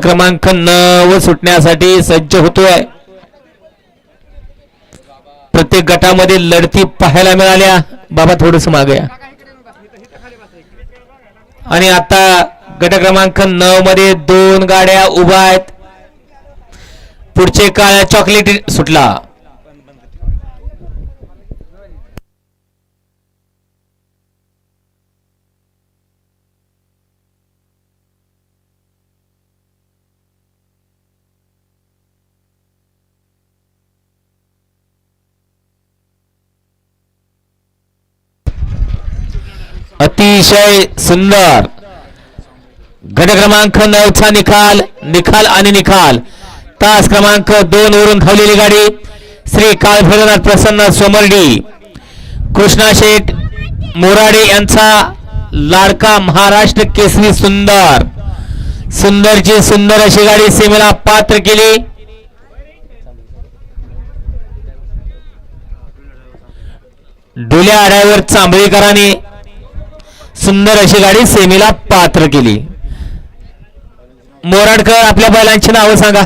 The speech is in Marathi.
क्रमांक 9 सुटण्यासाठी सज्ज होतोय. प्रत्येक गटामध्ये लढती पाहायला मिळाल्या. बाबा थोडस मागे आणि आता गट क्रमांक 9 मध्ये 2 गाड्या उभा आहेत. पुढचे काळ्या चॉकलेट सुटला. अतिशय सुंदर गट क्रमांक 9 चा निकाल आणि निकाल. तास क्रमांक 2 वरून धावलेली गाडी श्री काळभैरवनाथ प्रसन्न सोमर्डी कृष्णा शेठ मोराडे यांचा लाडका महाराष्ट्र केसरी सुंदरची सुंदर अशी गाडी सीमेला पात्र केली. डोल्या आड्यावर चांबळीकरांनी सुंदर अशी गाडी सेमीला पात्र केली. मोराडकर आपल्या बैलांची नावं सांगा.